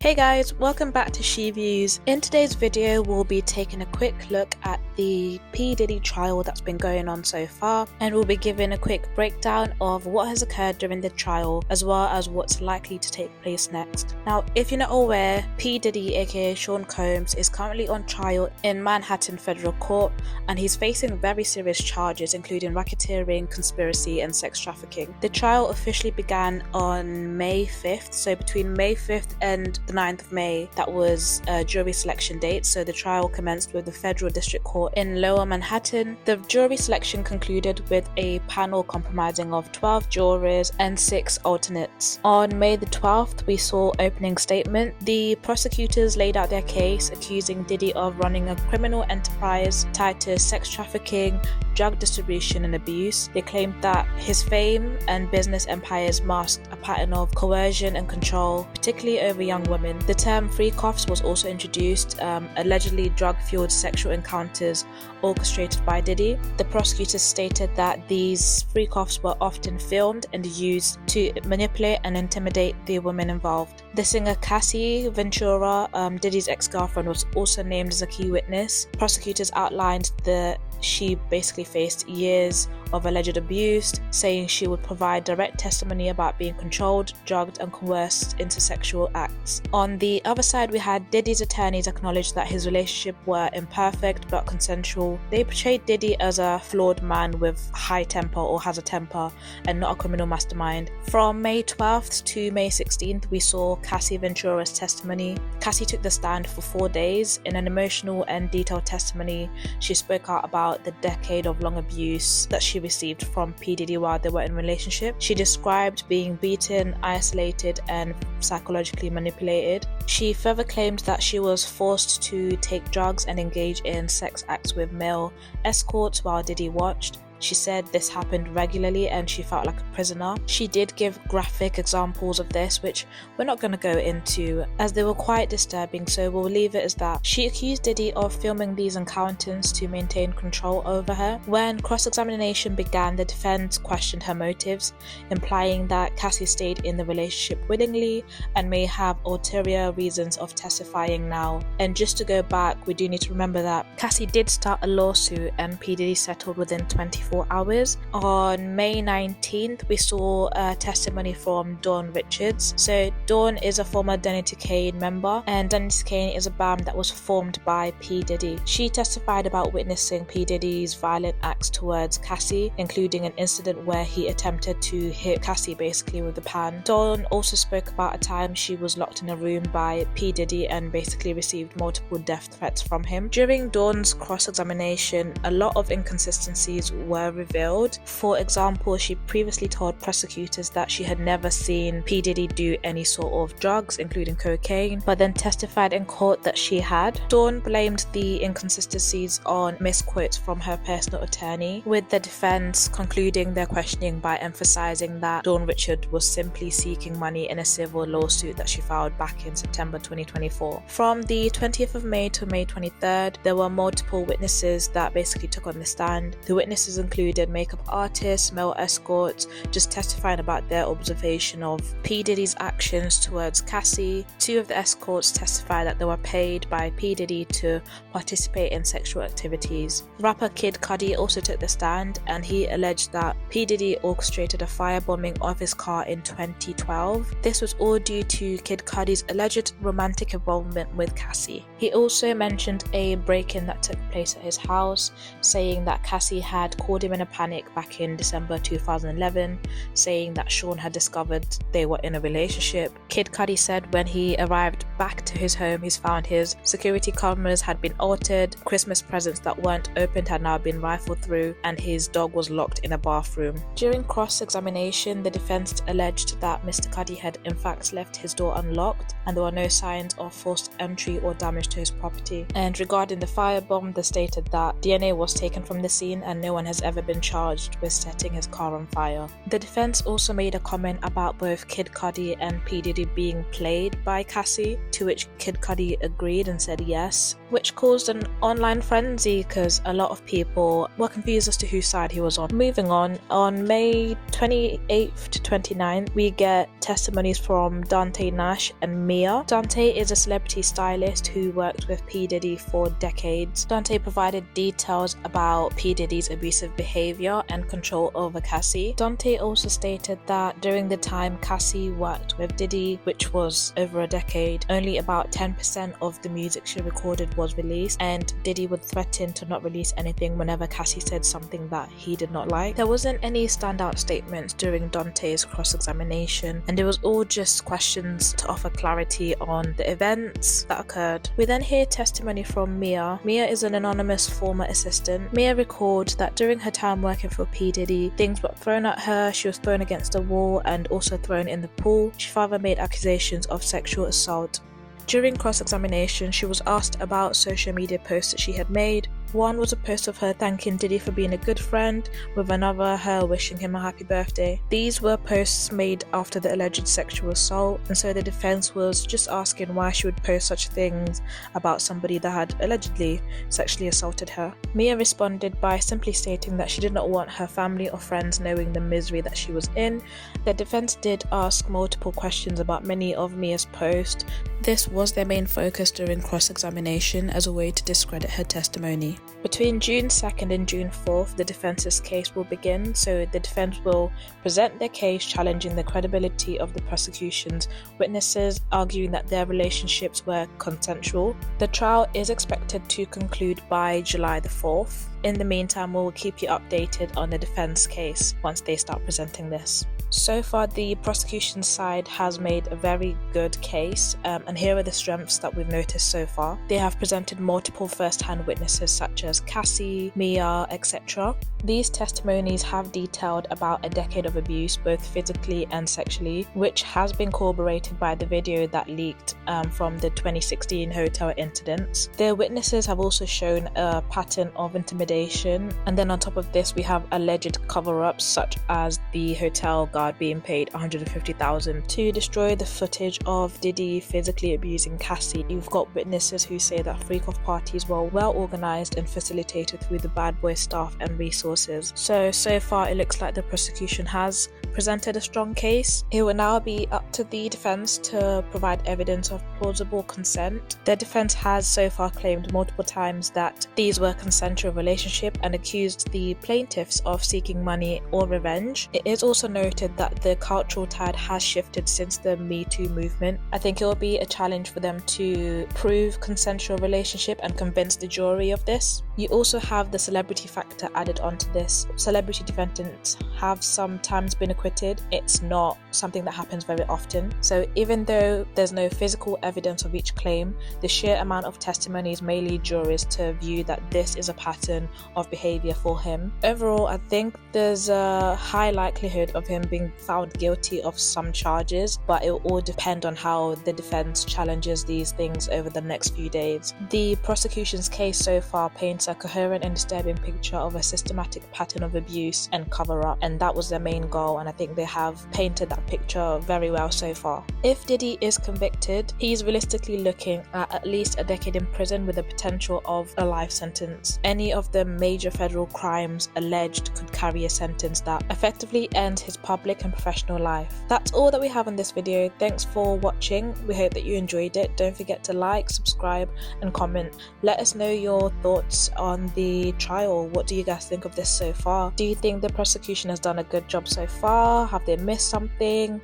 Hey guys, welcome back to She Views. In today's video, we'll be taking a quick look at the P-diddy trial that's been going on so far, and we'll be giving a quick breakdown of what has occurred during the trial, as well as what's likely to take place next. Now, if you're not aware, P-diddy, aka Sean Combs, is currently on trial in Manhattan Federal Court, and he's facing very serious charges, including racketeering, conspiracy, and sex trafficking. The trial officially began on May 5th, so between May 5th and the 9th of May, that was a jury selection date, so the trial commenced with the Federal District Court in Lower Manhattan. The jury selection concluded with a panel comprising of 12 jurors and 6 alternates. On May the 12th, we saw opening statement. The prosecutors laid out their case, accusing Diddy of running a criminal enterprise tied to sex trafficking, drug distribution and abuse. They claimed that his fame and business empires masked a pattern of coercion and control, particularly over young women. The term freak-offs was also introduced, allegedly drug-fueled sexual encounters orchestrated by Diddy. The prosecutors stated that these freak-offs were often filmed and used to manipulate and intimidate the women involved. The singer Cassie Ventura, Diddy's ex-girlfriend, was also named as a key witness. Prosecutors outlined that she basically faced years of alleged abuse, saying she would provide direct testimony about being controlled, drugged and coerced into sexual acts. On the other side, we had Diddy's attorneys acknowledge that his relationship were imperfect but consensual. They portrayed Diddy as a flawed man with high temper, or has a temper, and not a criminal mastermind. From May 12th to May 16th, we saw Cassie Ventura's testimony. Cassie took the stand for 4 days. In an emotional and detailed testimony, she spoke out about the decade of long abuse that she received from P. Diddy while they were in a relationship. She described being beaten, isolated, and psychologically manipulated. She further claimed that she was forced to take drugs and engage in sex acts with male escorts while Diddy watched. She said this happened regularly and she felt like a prisoner. She did give graphic examples of this, which we're not going to go into as they were quite disturbing, so we'll leave it as that. She accused Diddy of filming these encounters to maintain control over her. When cross-examination began, the defense questioned her motives, implying that Cassie stayed in the relationship willingly and may have ulterior reasons of testifying now. And just to go back, we do need to remember that Cassie did start a lawsuit and P. Diddy settled within 24 hours. On May 19th, we saw a testimony from Dawn Richards. So Dawn is a former Danity Kane member, and Danity Kane is a band that was formed by P. Diddy. She testified about witnessing P. Diddy's violent acts towards Cassie, including an incident where he attempted to hit Cassie basically with a pan. Dawn also spoke about a time she was locked in a room by P. Diddy and basically received multiple death threats from him. During Dawn's cross-examination, a lot of inconsistencies were revealed. For example, she previously told prosecutors that she had never seen P. Diddy do any sort of drugs, including cocaine, but then testified in court that she had. Dawn blamed the inconsistencies on misquotes from her personal attorney, with the defense concluding their questioning by emphasizing that Dawn Richard was simply seeking money in a civil lawsuit that she filed back in September 2024. From the 20th of May to May 23rd, there were multiple witnesses that basically took on the stand. The witnesses included makeup artists, male escorts, just testifying about their observation of P. Diddy's actions towards Cassie. 2 of the escorts testified that they were paid by P. Diddy to participate in sexual activities. Rapper Kid Cudi also took the stand, and he alleged that P. Diddy orchestrated a firebombing of his car in 2012. This was all due to Kid Cudi's alleged romantic involvement with Cassie. He also mentioned a break-in that took place at his house, saying that Cassie had called him in a panic back in December 2011, saying that Sean had discovered they were in a relationship. Kid Cudi said when he arrived back to his home, he's found his security cameras had been altered, Christmas presents that weren't opened had now been rifled through, and his dog was locked in a bathroom. During cross-examination, the defense alleged that Mr. Cudi had in fact left his door unlocked and there were no signs of forced entry or damage to his property. And regarding the firebomb, they stated that DNA was taken from the scene and no one has ever been charged with setting his car on fire. The defense also made a comment about both Kid Cudi and P. Diddy being played by Cassie. to which Kid Cudi agreed and said yes, which caused an online frenzy because a lot of people were confused as to whose side he was on. Moving on May 28th to 29th, we get testimonies from Dante Nash and Mia. Dante is a celebrity stylist who worked with P-diddy for decades. Dante provided details about P-diddy's abusive behavior and control over Cassie. Dante also stated that during the time Cassie worked with Diddy, which was over a decade, only about 10% of the music she recorded was released, and Diddy would threaten to not release anything whenever Cassie said something that he did not like. There wasn't any standout statements during Dante's cross-examination, and it was all just questions to offer clarity on the events that occurred. We then hear testimony from Mia. Mia is an anonymous former assistant. Mia recalled that during her time working for P. Diddy, things were thrown at her, she was thrown against a wall and also thrown in the pool. She further made accusations of sexual assault. During cross-examination, she was asked about social media posts that she had made. One was a post of her thanking Diddy for being a good friend, with another her wishing him a happy birthday. These were posts made after the alleged sexual assault, and so the defense was just asking why she would post such things about somebody that had allegedly sexually assaulted her. Mia responded by simply stating that she did not want her family or friends knowing the misery that she was in. The defense did ask multiple questions about many of Mia's posts. This was their main focus during cross-examination as a way to discredit her testimony. Between June 2nd and June 4th, the defense's case will begin, so the defense will present their case challenging the credibility of the prosecution's witnesses, arguing that their relationships were consensual. The trial is expected to conclude by July the 4th. In the meantime, we will keep you updated on the defense case once they start presenting this. So far, the prosecution side has made a very good case, and here are the strengths that we've noticed so far. They have presented multiple first-hand witnesses such as Cassie, Mia, etc. These testimonies have detailed about a decade of abuse, both physically and sexually, which has been corroborated by the video that leaked from the 2016 hotel incidents. The witnesses have also shown a pattern of intimidation, and then on top of this we have alleged cover-ups such as the hotel guard being paid $150,000 to destroy the footage of Diddy physically abusing Cassie. You've got witnesses who say that freak-off parties were well organised and facilitated through the bad boy staff and resources. So far it looks like the prosecution has presented a strong case. It will now be up to the defense to provide evidence of plausible consent. The defense has so far claimed multiple times that these were consensual relationship and accused the plaintiffs of seeking money or revenge. It is also noted that the cultural tide has shifted since the Me Too movement. I think it will be a challenge for them to prove consensual relationship and convince the jury of this. You also have the celebrity factor added onto this. Celebrity defendants have sometimes been acquitted. It's not something that happens very often. So even though there's no physical evidence of each claim, the sheer amount of testimonies may lead juries to view that this is a pattern of behavior for him. Overall, I think there's a high likelihood of him being found guilty of some charges, but it will all depend on how the defense challenges these things over the next few days. The prosecution's case so far paints a coherent and disturbing picture of a systematic pattern of abuse and cover-up, and that was their main goal, and I think they have painted that picture very well so far. If Diddy is convicted, he's realistically looking at least a decade in prison with the potential of a life sentence. Any of the major federal crimes alleged could carry a sentence that effectively ends his public and professional life. That's all that we have in this video. Thanks for watching. We hope that you enjoyed it. Don't forget to like, subscribe and comment. Let us know your thoughts on the trial. What do you guys think of this so far? Do you think the prosecution has done a good job so far? Have they missed something?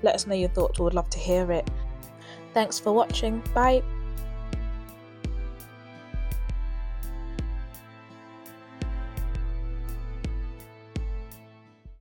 Let us know your thoughts. We would love to hear it. Thanks for watching. Bye.